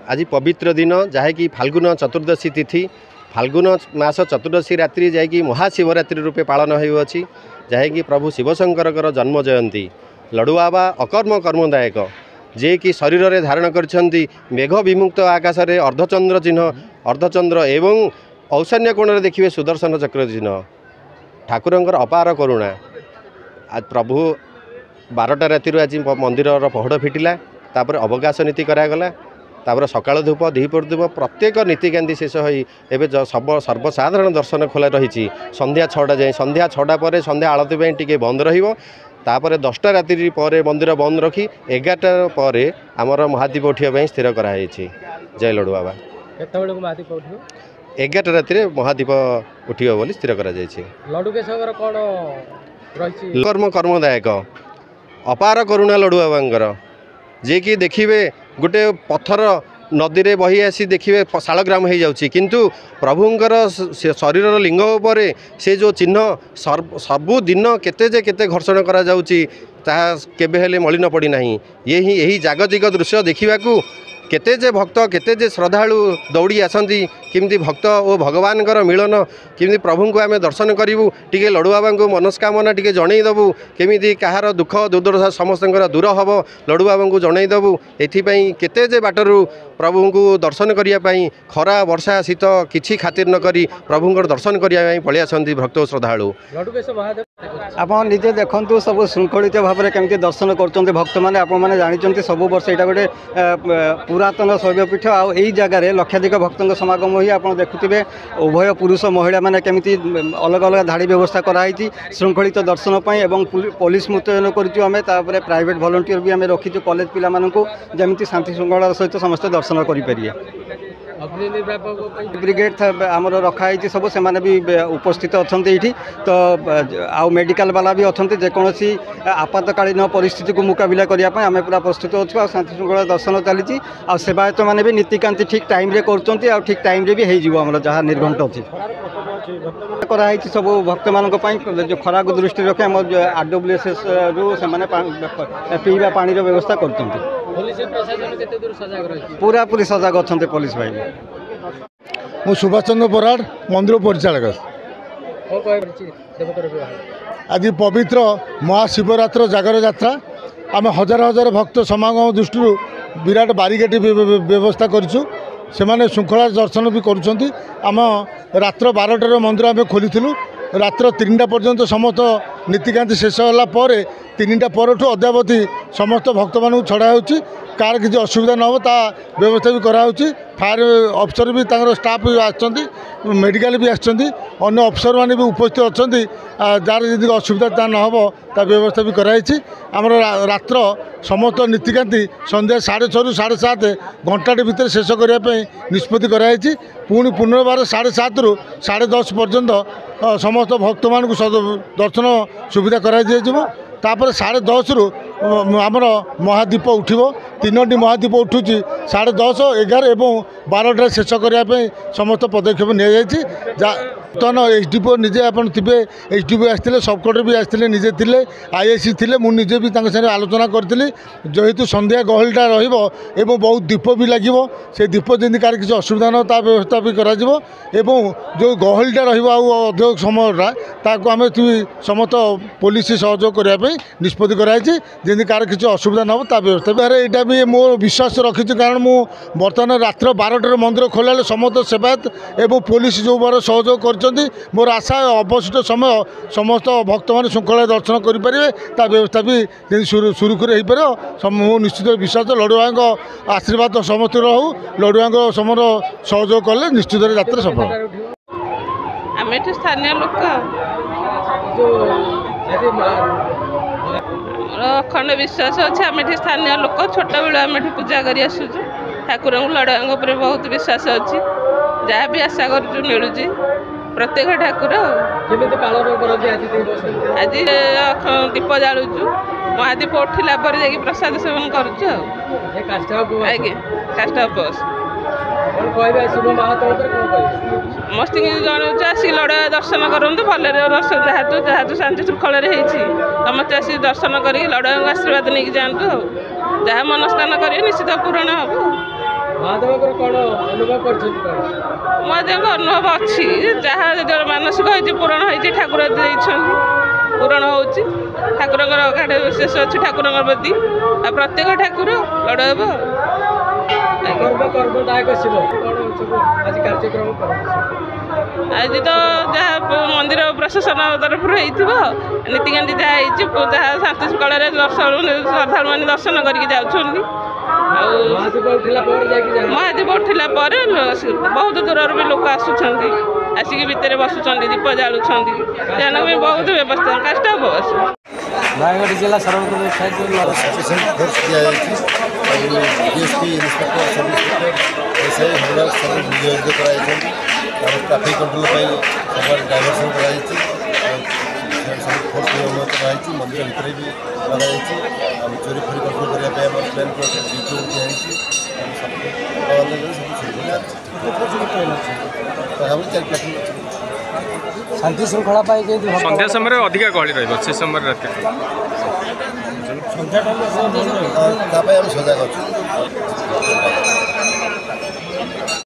आज पवित्र दिन जहाँकि फाल्गुन चतुर्दशी तिथि फाल्गुन मास चतुर्दशी रात्रि जहाँकि महाशिवरात्रि रूपे पालन होउछि जहाँकि प्रभु शिवशंकर जन्म जयंती लडुबाबा अकर्म कर्मदायक जे कि शरीर में धारण करछंती मेघ विमुक्त आकाश में अर्धचंद्र चिन्ह अर्धचंद्र एवं औषन्य कोण देखिए सुदर्शन चक्र चिन्ह ठाकुरंकर अपार करुणा आज प्रभु 12टा राति आज मंदिर पहड़ फिटिला तापर अवकाश नीति करागला तापर सकाळ धूप दीपर धूप प्रत्येक नीतिकांति शेष हो सब सर्वसाधारण दर्शन खोला रही संध्या 6टा जाए संध्या 6टा पर संध्या आलती टी बंद रहीपर 10टा राति पर मंदिर बंद रखी 11टा पर आमर महादीप उठा स्थिर कराई। जय लडु बाबा 11टा राति महादीप उठियो बोली स्थिर करा कर्म कर्मदायक अपार करुणा लडु बाबांकर जे कि देखिए गोटे पत्थर नदी रे बही आसी देखिए शालग्राम हो जाउछि किंतु प्रभुंकर शरीर लिंग उपर से जो चिन्ह सबुदिन केते घर्षण करा जाउछि ताहा केबे हेले मलिन पड़ी नाही। यही जागतिक दृश्य देखा केते जे भक्त केते जे श्रद्धालु दौड़ी आसती किमती भक्त और भगवान मिलन किमती प्रभु को आम दर्शन करूँ टी लडु बाबा को मनस्कामना टी जनईदेवु केमी कहार दुख दुर्दशा समस्त दूर हम लडु बाबा को जनईदेवु एपाई केते जे बाटरू प्रभु को दर्शन करने खरा वर्षा शीत किछि खातिर न करी प्रभु दर्शन करने पलि आसती भक्त श्रद्धालु आप निजे देखु सब श्रृंखलित भाव में केमती दर्शन कर भक्त मैंने आपने जानते सब वर्ष यहाँ गोटे पुरातन शैवपीठ आई जगार लक्षाधिक भक्तों समागम हुई आप देखुए उभय पुरुष महिला मैंने केमती अलग अलग धाड़ी व्यवस्था कराई श्रृंखलित दर्शन एवं पुलिस मुतयन करें प्राइवेट भलंटियर भी आम रखीचु कॉलेज पिला जमी शांति श्रृंखलार सहित समस्त दर्शन करें। ब्रिगेड आमर रखाई सब से भी उपस्थित अच्छा ये तो आउ मेडिकल वाला भी अच्छा जेकोसी आपातकालीन परिस्थिति को मुकाबला करने आम पूरा प्रस्तुत अच्छु आ शांति श्रृंखला दर्शन चली आ सेवायत मैंने भी नीतिकांति ठीक टाइम रे कर ठीक टाइम रे भी हो जहाँ निर्घंट अच्छी कराई सब भक्त मान जो खरा को दृष्टि रखे आम RWSS रु से पीवा पानी व्यवस्था कर पूरा पूरी सजग अच्छा पुलिस भाई। मु सुभाष चंद्र बराड़ मंदिर परिचालक आज पवित्र महाशिवरात्र जागर यात्रा आम हजार हजार भक्त समागम दृष्टि विराट बारिकेड व्यवस्था करूँ से श्रृंखला दर्शन भी करुँच आम रात्र 12टार मंदिर आम खोली रात्र 3टा पर्यंत समस्त नीतिकांति शेष होगापर 3टा परठू अद्यावधि समस्त भक्त मानू छड़ा हो कार किसी असुविधा न हो ता व्यवस्था भी कराऊँच फायर अफसर भी स्टाफ भी आसछंती मेडिकल भी आसछंती अन्य अफसर माने भी उपस्थित अच्छा जार यदि असुविधा ता न हो ता व्यवस्था भी कराई। आमर रात्र समस्त नीतिकांति संध्या 6:30 रु 7:30 घंटाटे भितर शेष करने निष्पत्ति कराई। पुणी पुनर्बार 7:30 रु 10:30 पर्यंत समस्त भक्त मान दर्शन सुविधा कराई तापर 10:30 रु आमर महादीप उठिबो 3टी महादीप उठुची 10:30, 11 और 12टार शेष करने समस्त पदक्षेप नि बर्तमान एसडीपो निजे आप थे एसडीपो आसते सब कलेक्टर भी आसते निजे थे आईएसी थे मुझे भी साथ आलोचना करी जेहेतु संध्या गहलटा रही बहुत दीप भी लगे से दीप जमी कार किसी असुविधा न ता व्यवस्था भी करा जो गहलटा रधिक समयटा आम समस्त पुलिस सहयोग करने निष्पत्ति कराई जमी कार किसी असुविधा न हो ता व्यवस्था भी यहाँ भी मो विश्वास रखी कारण मु बर्तमान रात्र 12टार मंदिर खोल समस्त सेवायत एवं पुलिस जो बार सहयोग कर मोर आशा अवशिष्ट समय समस्त भक्त मान श्रृंखला दर्शन करेंगे ता व्यवस्था भी सुरुखुर हो पार मो निश्चित विश्वास लडु बाबा आशीर्वाद समस्त रहू लडु बाबा समर सहयोग कले निश्चित यात्रा सफल। आम स्थानीय लोक अखंड विश्वास अच्छे आम स्थानीय लोक छोट बेलू आम पूजा कर ठाकुर लडु बाबा बहुत विश्वास अच्छी जहाँ भी आशा कर मिलूँ प्रत्येक ठाकुर आज दीप जालुचु महादीप उठिला पर जाकि प्रसाद सेवन करुचु आज्ञा काष्ठा उपवास मस्त जनाऊँ आसिक लड़ा दर्शन करूँ भल दर्शन जहाँ शांति श्रृंखला समस्त आसिक दर्शन कर लड़ा आशीर्वाद नहीं जातु जहाँ मनस्कामना करेंगे निश्चित पूरण हम। ମହାଦେବଙ୍କର କ'ଣ ଅନୁଭବ କରିଛନ୍ତି କ'ଣ? ମହାଦେବଙ୍କ ଅନୁଭବ ଅଛି ଯାହା ଯେତେବେଳେ ମାନସିକ ହେଇଛି ପୂରଣ ହେଇଛି ଠାକୁର ଦେଇଛନ୍ତି ପୂରଣ ହେଉଛି ଠାକୁରଙ୍କର ଅଗାଢ଼ ବିଶେଷ ଅଛି ଠାକୁରଙ୍କର ପ୍ରତି ଆଉ ପ୍ରତ୍ୟେକ ଠାକୁର ବଡ଼ ହେବ। କର୍ମଦାୟକ ଶିବ କ'ଣ ସବୁ ଆଜି କାର୍ଯ୍ୟକ୍ରମ କରନ୍ତି? ଆଜି ତ ଯାହା ମନ୍ଦିର ପ୍ରଶାସନ ତରଫରୁ ହେଇଥିବ ନୀତିକାନ୍ତି ଯାହା ହେଇଛି ଯାହା ଶାନ୍ତି ଶୃଙ୍ଖଳାରେ ଶ୍ରଦ୍ଧାଳୁମାନେ ଦର୍ଶନ କରିକି ଯାଉଛନ୍ତି। ଆଉ ମହାଦୀପ ଉଠିଲା ପରେ ଯାଇକି ମହାଦୀପ ଉଠିଲା ପରେ ବହୁତ ଦୂରରୁ ବି ଲୋକ ଆସୁଛନ୍ତି ଆସିକି ଭିତରେ ବସୁଛନ୍ତି ଦୀପ ଜାଳୁଛନ୍ତି ସେମାନଙ୍କ ପାଇଁ ବହୁତ ବ୍ୟବସ୍ଥା କଷ୍ଟ ହେବ। ନୟାଗଡ଼ ଜିଲ୍ଲା ସରକାର ସଫିସିଏଣ୍ଟ ଫୋର୍ସ ଦିଆଯାଇଛି ଆଉ DSP inspector sub inspector SI ହମଲାର ସବୁ ନିୟୋଜିତ କରାଯାଇଛନ୍ତି। ଆଉ ଟ୍ରାଫିକ୍ କଣ୍ଟ୍ରୋଲ ପାଇଁ ସବୁଆଡ଼େ ଡାଇଭରସନ୍ କରାଯାଇଛି ଆଉ ସବୁ ଫୋର୍ସ ନିୟମିତ କରାଯାଇଛି। ମନ୍ଦିର ଭିତରେ ବି ଲଗାଯାଇଛି ଆଉ ଚୋରି ଫୋରି କଣ୍ଟ୍ରୋଲ କରିବା ପାଇଁ ଆମର ପ୍ଲାନ୍ ଡ୍ୟୁଟି ଦିଆଯାଇଛି। ସବୁ ପାଖାପାଖି 4-5 ଶାନ୍ତି ଶୃଙ୍ଖଳା ପାଇଁ କେମିତି ସନ୍ଧ୍ୟା ସମୟରେ ଅଧିକା ଗହଳି ରହିବ ସେ ସମୟରେ ରାତିରେ ତା ପାଇଁ ଆମେ ସଜାଗ ଅଛୁ।